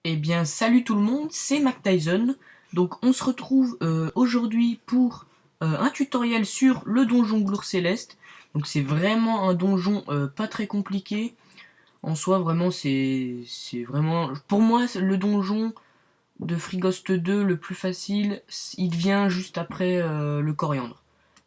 Eh bien, salut tout le monde, c'est Mac Tyson. Donc, on se retrouve aujourd'hui pour un tutoriel sur le donjon Glour Céleste. Donc, c'est vraiment un donjon pas très compliqué. En soi, vraiment, c'est vraiment. Pour moi, le donjon de Frigost 2 le plus facile, il vient juste après le Coriandre.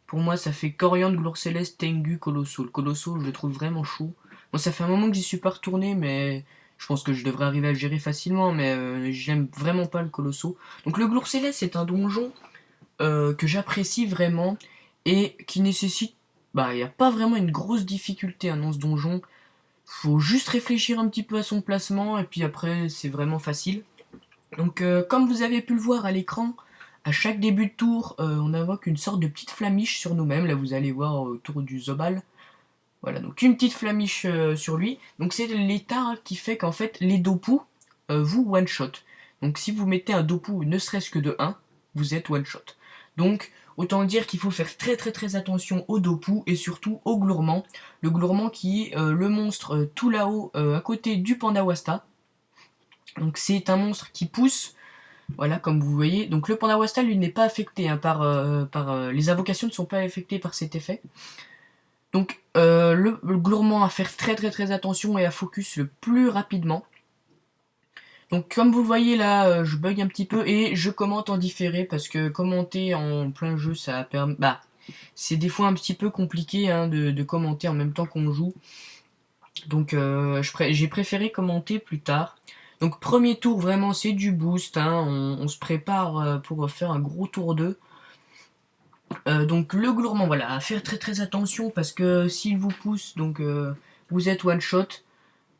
Pour moi, ça fait Coriandre, Glour Céleste, Tengu, Colosso. Le Colosso, je le trouve vraiment chaud. Bon, ça fait un moment que j'y suis pas retourné, mais je pense que je devrais arriver à le gérer facilement, mais j'aime vraiment pas le Colosso. Donc le Glour Céleste, c'est un donjon que j'apprécie vraiment et qui nécessite... Bah, il n'y a pas vraiment une grosse difficulté dans ce donjon. Faut juste réfléchir un petit peu à son placement, et puis après, c'est vraiment facile. Donc, comme vous avez pu le voir à l'écran, à chaque début de tour, on invoque une sorte de petite flamiche sur nous-mêmes. Là, vous allez voir autour du Zobal. Voilà, donc une petite flamiche sur lui. Donc, c'est l'état qui fait qu'en fait, les Dopu vous one-shot. Donc, si vous mettez un Dopu ne serait-ce que de 1, vous êtes one-shot. Donc, autant dire qu'il faut faire très très très attention au Dopu et surtout au Glourmand. Le Glourmand qui est le monstre tout là-haut à côté du Panda Wasta. Donc, c'est un monstre qui pousse. Voilà, comme vous voyez. Donc le panda wastal, lui, n'est pas affecté les invocations ne sont pas affectées par cet effet. Donc le gourmand à faire très très très attention et à focus le plus rapidement. Donc comme vous le voyez là, je bug un petit peu et je commente en différé parce que commenter en plein jeu, ça permet... Bah, c'est des fois un petit peu compliqué hein, de commenter en même temps qu'on joue. Donc j'ai préféré commenter plus tard. Donc premier tour vraiment c'est du boost, hein. On se prépare pour faire un gros tour 2. Donc le gourmand, voilà, à faire très très attention parce que s'il vous pousse, donc vous êtes one shot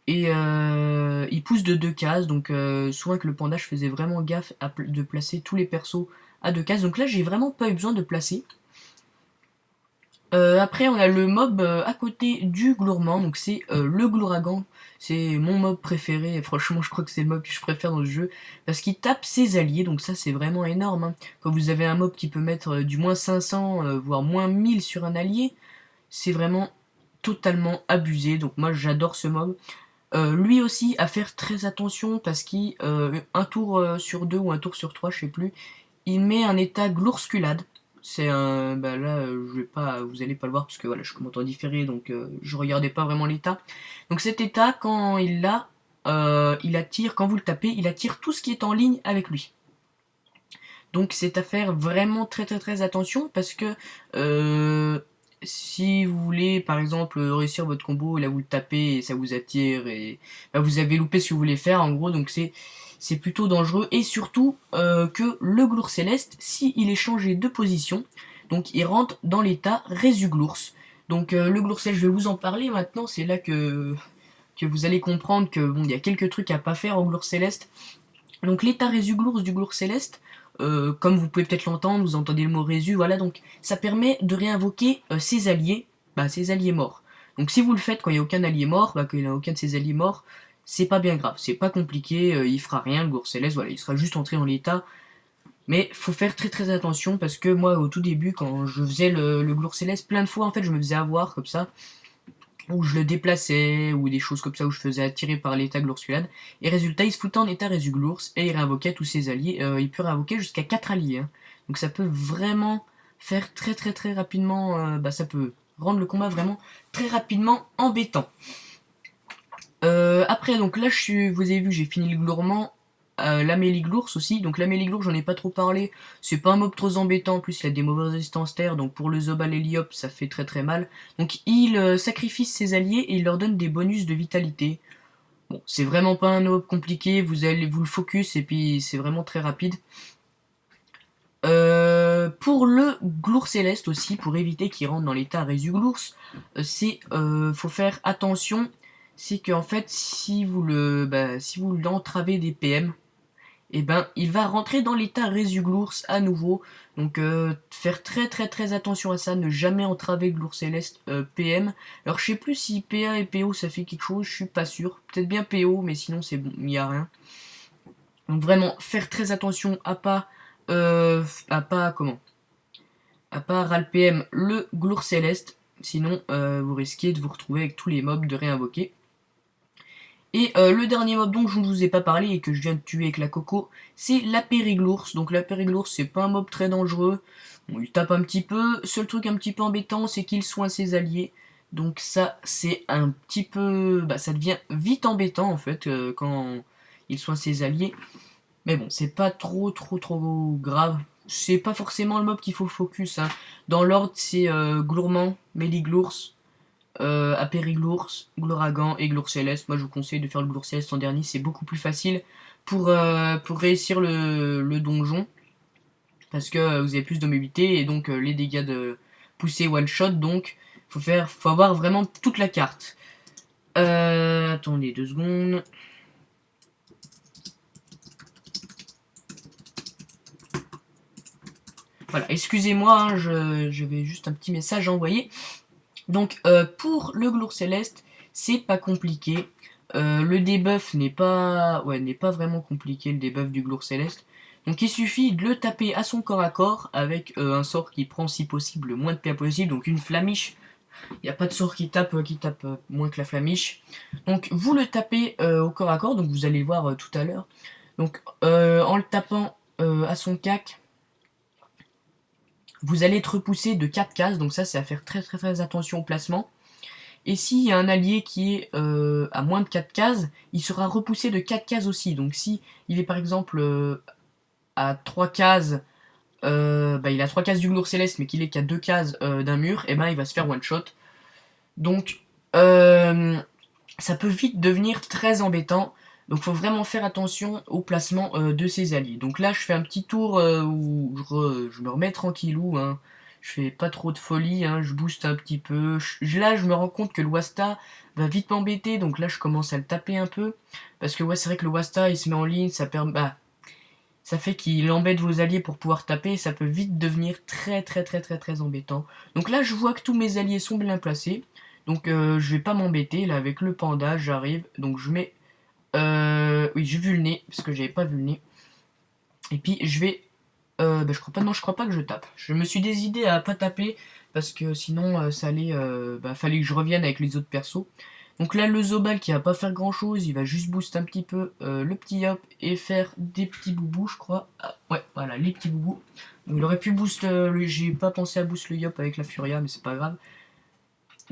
et il pousse de 2 cases. Donc souvent que le panda, je faisais vraiment gaffe de placer tous les persos à 2 cases. Donc là, j'ai vraiment pas eu besoin de placer. Après, on a le mob à côté du Glourmand, donc c'est le Glouragan. C'est mon mob préféré, et franchement, je crois que c'est le mob que je préfère dans le jeu, parce qu'il tape ses alliés, donc ça, c'est vraiment énorme. Hein. Quand vous avez un mob qui peut mettre du moins 500, voire moins 1000 sur un allié, c'est vraiment totalement abusé, donc moi, j'adore ce mob. Lui aussi, à faire très attention, parce qu'un tour sur 2 ou un tour sur 3, je sais plus, il met un état Gloursculade. C'est un. Bah là, je vais pas, vous allez pas le voir parce que voilà, je commente en différé, donc je regardais pas vraiment l'état. Donc cet état, quand il attire, quand vous le tapez, il attire tout ce qui est en ligne avec lui. Donc c'est à faire vraiment très très très attention parce que si vous voulez par exemple réussir votre combo et là vous le tapez et ça vous attire et bah, vous avez loupé ce que vous voulez faire en gros, donc c'est plutôt dangereux et surtout que le Glour Céleste, si il est changé de position, donc il rentre dans l'état Résuglours. Donc le Glour Céleste, je vais vous en parler maintenant, c'est là que vous allez comprendre que bon, il y a quelques trucs à pas faire au Glour Céleste. Donc l'état Résuglours du Glour Céleste, comme vous pouvez peut-être l'entendre, vous entendez le mot Résu, voilà, donc ça permet de réinvoquer ses alliés morts. Donc si vous le faites quand il n'y a aucun allié mort, quand il n'y a aucun de ses alliés morts, c'est pas bien grave, c'est pas compliqué, il fera rien, le Glour Céleste, voilà, il sera juste entré dans l'état. Mais faut faire très très attention parce que moi au tout début quand je faisais le Glour Céleste, plein de fois en fait je me faisais avoir comme ça, où je le déplaçais, ou des choses comme ça, où je faisais attirer par l'état Gloursculade. Et résultat, il se foutait en état Résuglours, et il réinvoquait tous ses alliés. Il peut réinvoquer jusqu'à 4 alliés. Hein. Donc ça peut vraiment faire très très très rapidement, ça peut rendre le combat vraiment très rapidement embêtant. Après, donc là, vous avez vu, j'ai fini le Glourmand. L'Amélie-Glours aussi, donc l'Amélie-Glours j'en ai pas trop parlé, c'est pas un mob trop embêtant, en plus il a des mauvaises résistances terre, donc pour le Zobal Heliop ça fait très très mal, donc il sacrifie ses alliés et il leur donne des bonus de vitalité. Bon, c'est vraiment pas un mob compliqué, vous allez vous le focus et puis c'est vraiment très rapide. Pour le Glour Céleste aussi, pour éviter qu'il rentre dans l'état Résuglours, faut faire attention, c'est qu'en fait si vous l'entravez des PM, et ben il va rentrer dans l'état Résuglours à nouveau. Donc faire très très très attention à ça, ne jamais entraver Glour Céleste PM. Alors je sais plus si PA et PO ça fait quelque chose, je suis pas sûr. Peut-être bien PO, mais sinon c'est bon, il n'y a rien. Donc vraiment faire très attention à pas RAL-PM le Glour Céleste, sinon vous risquez de vous retrouver avec tous les mobs de réinvoquer. Et le dernier mob dont je ne vous ai pas parlé et que je viens de tuer avec la coco, c'est la périglours. Donc la périglours, c'est pas un mob très dangereux. On lui tape un petit peu. Seul truc un petit peu embêtant, c'est qu'il soigne ses alliés. Donc ça, c'est un petit peu... Bah, ça devient vite embêtant en fait quand il soigne ses alliés. Mais bon, c'est pas trop grave. C'est pas forcément le mob qu'il faut focus, hein. Dans l'ordre, c'est Glourmand, Méliglours, Apériglours, Glouragan et Glour Céleste. Moi, je vous conseille de faire le Glour Céleste en dernier, c'est beaucoup plus facile pour réussir le donjon. Parce que vous avez plus de mobilité et donc les dégâts de pousser one shot. Donc, faut avoir vraiment toute la carte. Attendez 2 secondes. Voilà, excusez-moi, hein, j'avais juste un petit message à envoyer. Donc, pour le Glour Céleste, c'est pas compliqué. Le debuff n'est pas vraiment compliqué, le debuff du Glour Céleste. Donc, il suffit de le taper à son corps à corps avec un sort qui prend, si possible, le moins de PA possible. Donc, une flamiche. Il n'y a pas de sort qui tape moins que la flamiche. Donc, vous le tapez au corps à corps. Donc, vous allez le voir tout à l'heure. Donc, en le tapant à son cac, vous allez être repoussé de 4 cases, donc ça c'est à faire très attention au placement. Et s'il y a un allié qui est à moins de 4 cases, il sera repoussé de 4 cases aussi. Donc si il est par exemple à 3 cases, il a 3 cases du Glour Céleste mais qu'il est qu'à 2 cases d'un mur, et ben il va se faire one shot. Donc ça peut vite devenir très embêtant. Donc faut vraiment faire attention au placement de ses alliés. Donc là je fais un petit tour où je me remets tranquillou, hein. Je fais pas trop de folie, hein. Je booste un petit peu. Là je me rends compte que le Wasta va vite m'embêter, donc là je commence à le taper un peu. Parce que ouais, c'est vrai que le Wasta il se met en ligne, ça fait qu'il embête vos alliés pour pouvoir taper, et ça peut vite devenir très embêtant. Donc là je vois que tous mes alliés sont bien placés. Donc je vais pas m'embêter, là avec le panda j'arrive, donc je mets oui, j'ai vu le nez, parce que j'avais pas vu le nez. Et puis je vais... je crois pas, non, je crois pas que je tape. Je me suis décidé à pas taper, parce que sinon ça allait... fallait que je revienne avec les autres persos. Donc là, le Zobal qui va pas faire grand chose, il va juste boost un petit peu le petit Yop et faire des petits boubous, je crois. Ah, ouais, voilà, les petits boubous. Donc il aurait pu boost, j'ai pas pensé à boost le Yop avec la Furia, mais c'est pas grave.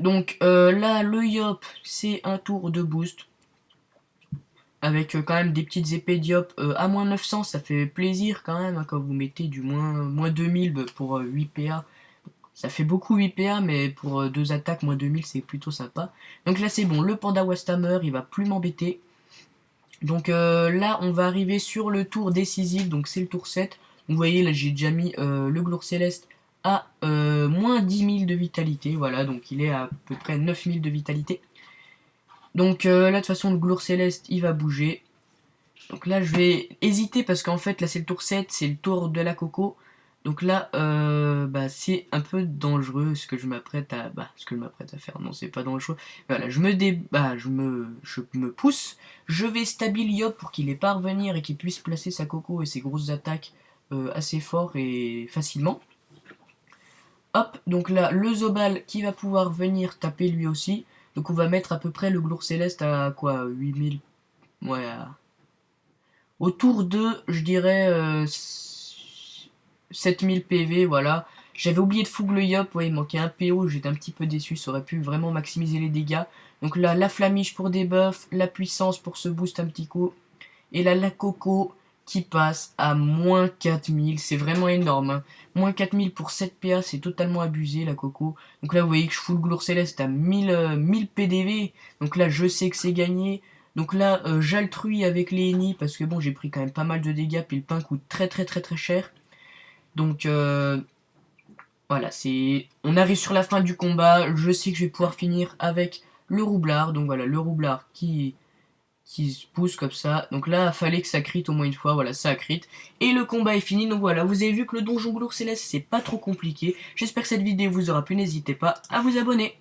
Donc là, le Yop, c'est un tour de boost. Avec quand même des petites épées Diop à moins 900, ça fait plaisir quand même, hein, quand vous mettez du moins 2000 pour 8 PA. Ça fait beaucoup 8 PA, mais pour 2 attaques, moins 2000, c'est plutôt sympa. Donc là c'est bon, le panda Wasthammer, il va plus m'embêter. Donc là on va arriver sur le tour décisif, donc c'est le tour 7. Vous voyez là j'ai déjà mis le Glour Céleste à moins 10 000 de vitalité, voilà, donc il est à peu près 9000 de vitalité. Donc là de toute façon le Glour Céleste il va bouger. Donc là je vais hésiter parce qu'en fait là c'est le tour 7, c'est le tour de la coco. Donc là c'est un peu dangereux ce que je m'apprête à faire. Non, c'est pas dangereux. Voilà, je me pousse, je vais stabiliser Yop pour qu'il ait pas à revenir et qu'il puisse placer sa coco et ses grosses attaques assez fort et facilement. Hop, donc là le Zobal qui va pouvoir venir taper lui aussi. Donc on va mettre à peu près le Glour Céleste à quoi, 8000. Ouais, autour de, je dirais, 7000 PV, voilà. J'avais oublié de fougue le Yop, ouais, il manquait un PO, j'étais un petit peu déçu, ça aurait pu vraiment maximiser les dégâts. Donc là, la flamiche pour des buffs, la puissance pour se boost un petit coup. Et là, la coco qui passe à moins 4000, c'est vraiment énorme, hein. Moins 4000 pour 7 PA, c'est totalement abusé la coco. Donc là, vous voyez que je fous le Glour Céleste à 1000 PDV. Donc là, je sais que c'est gagné. Donc là, j'altruis avec les ennemis parce que bon, j'ai pris quand même pas mal de dégâts, puis le pain coûte très cher. Donc voilà, on arrive sur la fin du combat, je sais que je vais pouvoir finir avec le roublard. Donc voilà, le roublard qui se pousse comme ça. Donc là, il fallait que ça crit au moins une fois, voilà, ça a crit. Et le combat est fini, donc voilà, vous avez vu que le donjon Glour Céleste, c'est pas trop compliqué. J'espère que cette vidéo vous aura plu, n'hésitez pas à vous abonner.